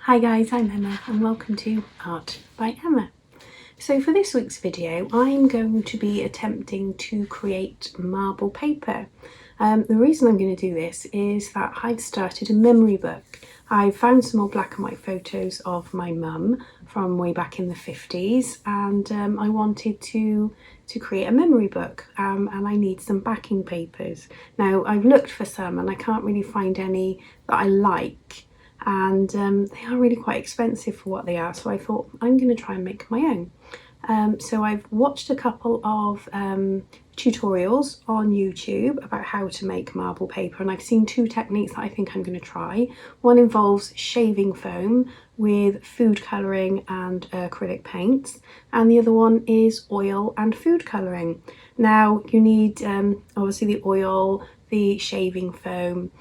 Hi guys, I'm Emma and welcome to Art by Emma. So for this week's video I'm going to be attempting to create marble paper. The reason I'm going to do this is that I've started a memory book. I found some old black and white photos of my mum from way back in the 50s and I wanted to create a memory book and I need some backing papers. Now I've looked for some and I can't really find any that I like. And they are really quite expensive for what they are, so I thought I'm going to try and make my own. So I've watched a couple of tutorials on YouTube about how to make marble paper, and I've seen two techniques that I think I'm going to try. One involves shaving foam with food colouring and acrylic paints, and the other one is oil and food colouring. Now you need obviously the oil, the shaving foam,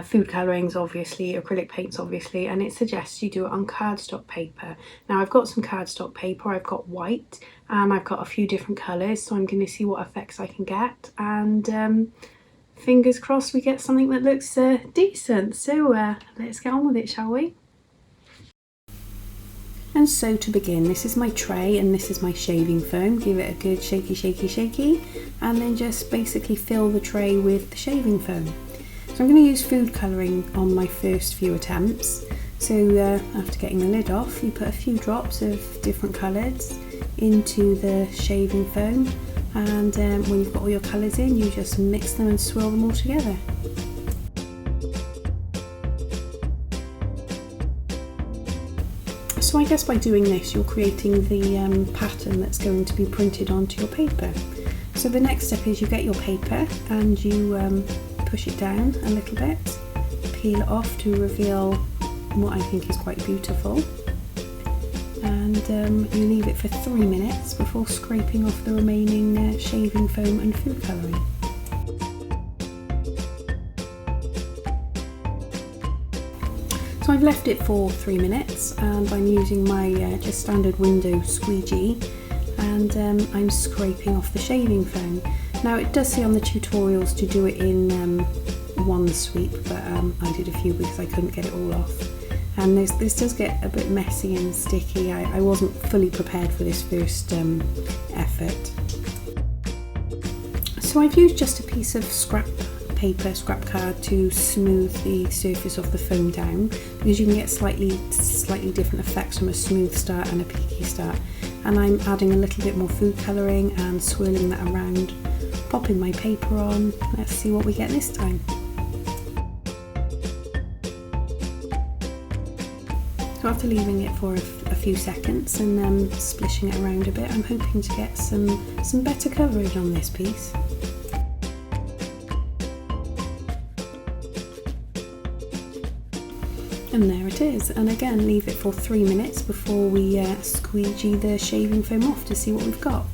food colourings obviously, acrylic paints obviously, and it suggests you do it on cardstock paper. Now I've got some cardstock paper, I've got white and I've got a few different colours, so I'm going to see what effects I can get, and fingers crossed we get something that looks decent. So let's get on with it, shall we? And so to begin, this is my tray and this is my shaving foam. Give it a good shaky, shaky, shaky, and then just basically fill the tray with the shaving foam. So I'm going to use food colouring on my first few attempts. So after getting the lid off, you put a few drops of different colours into the shaving foam, and when you've got all your colours in, you just mix them and swirl them all together. So I guess by doing this you're creating the pattern that's going to be printed onto your paper. So the next step is you get your paper and you push it down a little bit, peel it off to reveal what I think is quite beautiful, and you leave it for 3 minutes before scraping off the remaining shaving foam and food colouring. So I've left it for 3 minutes and I'm using my just standard window squeegee, and I'm scraping off the shaving foam. Now it does say on the tutorials to do it in one sweep, but I did a few because I couldn't get it all off. And this does get a bit messy and sticky. I wasn't fully prepared for this first effort. So I've used just a piece of scrap card to smooth the surface of the foam down, because you can get slightly different effects from a smooth start and a peaky start. And I'm adding a little bit more food colouring and swirling that around, popping my paper on. Let's see what we get this time. So after leaving it for a few seconds and then splishing it around a bit, I'm hoping to get some better coverage on this piece. And there it is, and again leave it for 3 minutes before we squeegee the shaving foam off to see what we've got.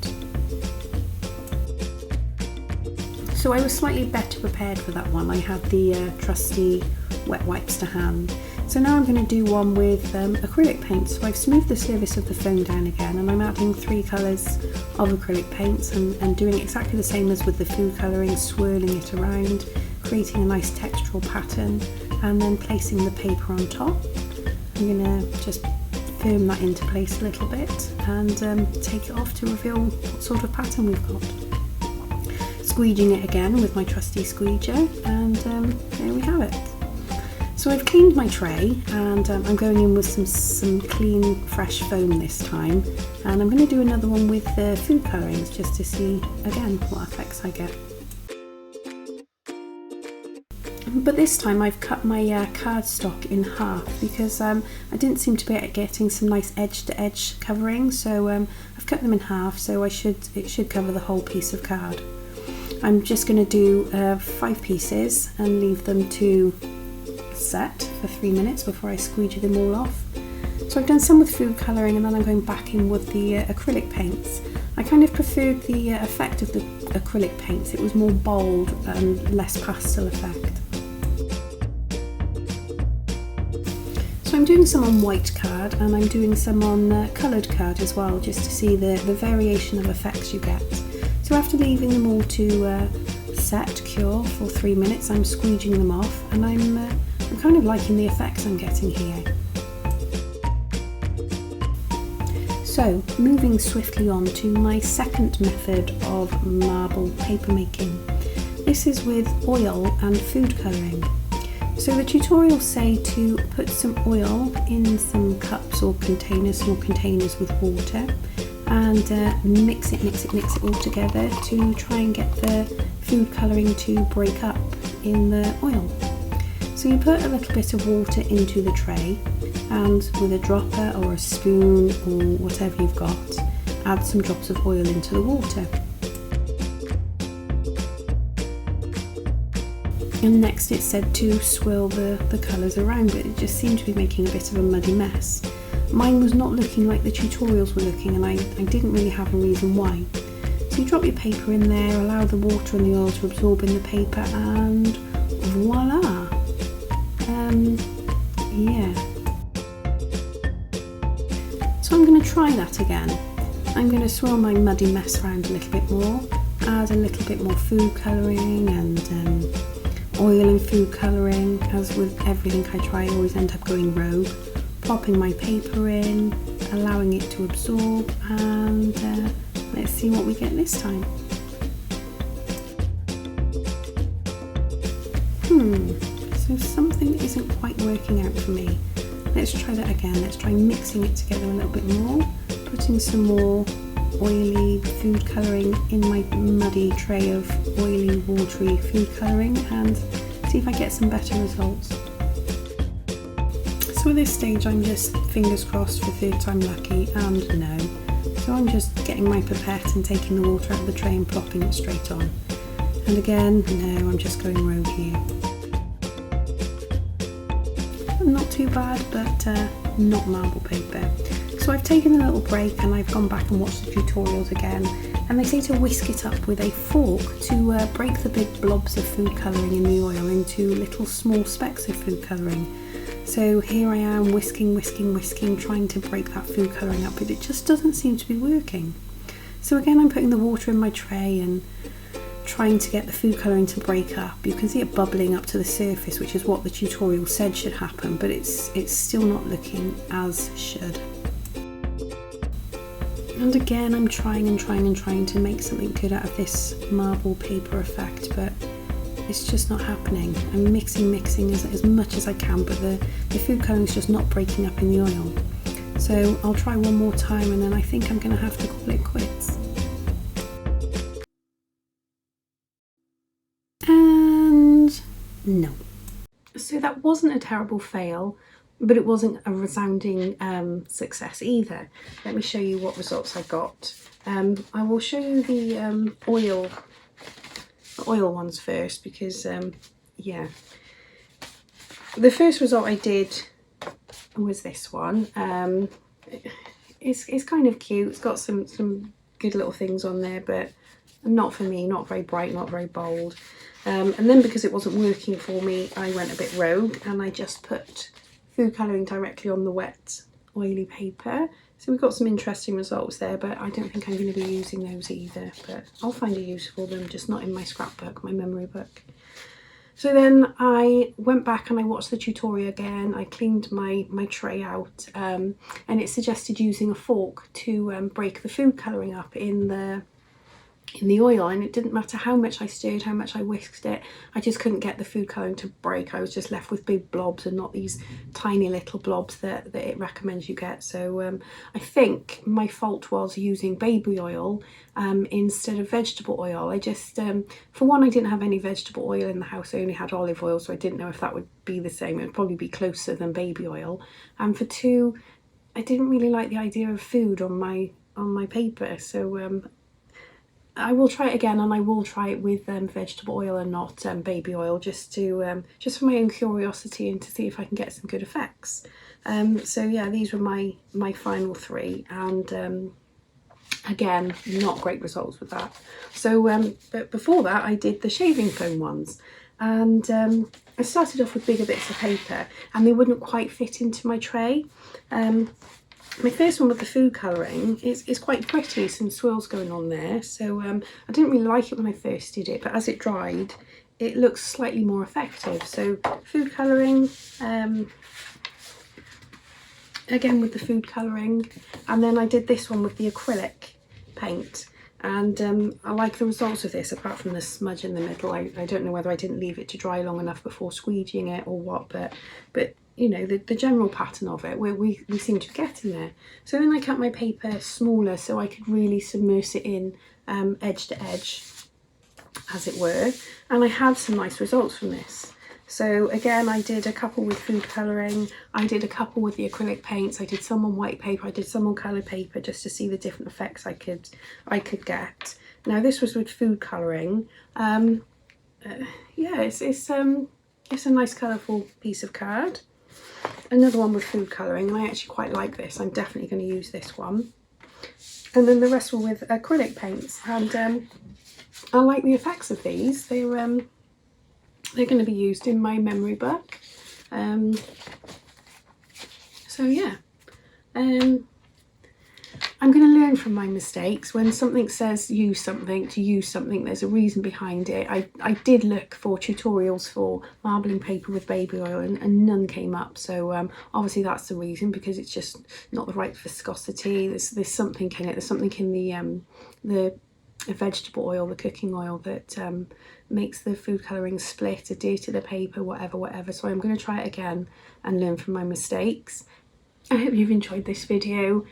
So I was slightly better prepared for that one. I had the trusty wet wipes to hand. So now I'm going to do one with acrylic paint. So I've smoothed the surface of the foam down again, and I'm adding 3 colours of acrylic paints and doing exactly the same as with the food colouring, swirling it around, creating a nice textural pattern, and then placing the paper on top. I'm going to just firm that into place a little bit and take it off to reveal what sort of pattern we've got. Squeegeeing it again with my trusty squeeger, and there we have it. So I've cleaned my tray and I'm going in with some clean fresh foam this time, and I'm going to do another one with the food colourings just to see again what effects I get. But this time I've cut my cardstock in half because I didn't seem to be getting some nice edge-to-edge covering, so I've cut them in half, so it should cover the whole piece of card. I'm just going to do 5 pieces and leave them to set for 3 minutes before I squeegee them all off. So I've done some with food colouring and then I'm going back in with the acrylic paints. I kind of preferred the effect of the acrylic paints. It was more bold and less pastel effect. So I'm doing some on white card and I'm doing some on coloured card as well, just to see the variation of effects you get. So after leaving them all to cure for 3 minutes, I'm squeegeeing them off, and I'm kind of liking the effects I'm getting here. So moving swiftly on to my second method of marble paper making. This is with oil and food colouring. So the tutorials say to put some oil in some cups or containers, small containers with water, and mix it all together to try and get the food colouring to break up in the oil. So you put a little bit of water into the tray, and with a dropper or a spoon or whatever you've got, add some drops of oil into the water. And next it said to swirl the colours around, but it just seemed to be making a bit of a muddy mess. Mine was not looking like the tutorials were looking, and I didn't really have a reason why. So you drop your paper in there, allow the water and the oil to absorb in the paper, and voila! Yeah. So I'm going to try that again. I'm going to swirl my muddy mess around a little bit more, add a little bit more food colouring and oil and food colouring. As with everything I try, I always end up going rogue. Popping my paper in, allowing it to absorb, and let's see what we get this time. So something isn't quite working out for me. Let's try that again. Let's try mixing it together a little bit more, putting some more oily food colouring in my muddy tray of oily, watery food colouring, and see if I get some better results. So at this stage I'm just fingers crossed for third time lucky, and no. So I'm just getting my pipette and taking the water out of the tray and plopping it straight on. And again, no, I'm just going rogue here. Not too bad, but not marble paper. So I've taken a little break and I've gone back and watched the tutorials again, and they say to whisk it up with a fork to break the big blobs of food colouring in the oil into little small specks of food colouring. So here I am whisking, trying to break that food colouring up, but it just doesn't seem to be working. So again, I'm putting the water in my tray and trying to get the food colouring to break up. You can see it bubbling up to the surface, which is what the tutorial said should happen, but it's still not looking as should. And again, I'm trying to make something good out of this marble paper effect, but it's just not happening. I'm mixing as much as I can, but the food colouring is just not breaking up in the oil. So I'll try one more time, and then I think I'm going to have to call it quits. And no. So that wasn't a terrible fail, but it wasn't a resounding success either. Let me show you what results I got. I will show you the oil ones first, because yeah, the first result I did was this one. It's kind of cute. It's got some good little things on there, but not for me, not very bright, not very bold. And then because it wasn't working for me, I went a bit rogue and I just put food colouring directly on the wet oily paper. So we've got some interesting results there, but I don't think I'm going to be using those either, but I'll find a use for them, just not in my scrapbook, my memory book. So then I went back and I watched the tutorial again. I cleaned my tray out, and it suggested using a fork to break the food colouring up in the oil, and it didn't matter how much I stirred, how much I whisked it, I just couldn't get the food colouring to break. I was just left with big blobs and not these tiny little blobs that it recommends you get. So I think my fault was using baby oil instead of vegetable oil. I just, for one, I didn't have any vegetable oil in the house. I only had olive oil, so I didn't know if that would be the same. It would probably be closer than baby oil. And for two, I didn't really like the idea of food on my paper. So I will try it again, and I will try it with vegetable oil and not baby oil, just for my own curiosity and to see if I can get some good effects. So yeah, these were my final three, and again, not great results with that. So but before that, I did the shaving foam ones, and I started off with bigger bits of paper, and they wouldn't quite fit into my tray. My first one with the food colouring is quite pretty, some swirls going on there, so I didn't really like it when I first did it, but as it dried it looks slightly more effective. So food colouring, again with the food colouring, and then I did this one with the acrylic paint, and I like the results of this, apart from the smudge in the middle. I don't know whether I didn't leave it to dry long enough before squeegeeing it or what, but you know, the general pattern of it, where we seem to get in there. So then I cut my paper smaller so I could really submerse it in edge to edge, as it were, and I had some nice results from this. So again, I did a couple with food colouring, I did a couple with the acrylic paints, I did some on white paper, I did some on coloured paper, just to see the different effects I could get. Now this was with food colouring. Yeah, it's a nice colourful piece of card. Another one with food colouring, and I actually quite like this. I'm definitely going to use this one. And then the rest were with acrylic paints, and I like the effects of these. They're going to be used in my memory book. So yeah, I'm going to learn from my mistakes. When something says use something, to use something, there's a reason behind it. I did look for tutorials for marbling paper with baby oil, and none came up. So obviously that's the reason, because it's just not the right viscosity. There's something in it. There's something in the vegetable oil, the cooking oil, that makes the food colouring split, adhere to the paper, whatever. So I'm going to try it again and learn from my mistakes. I hope you've enjoyed this video.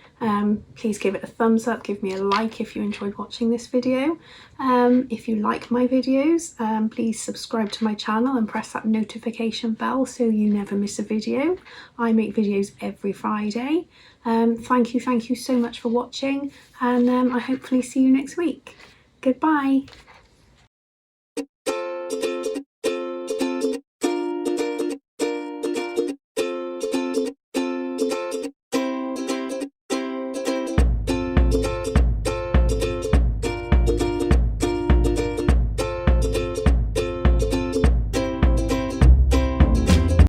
Please give it a thumbs up, give me a like if you enjoyed watching this video. If you like my videos, please subscribe to my channel and press that notification bell so you never miss a video. I make videos every Friday. Thank you so much for watching, and I hopefully see you next week. Goodbye.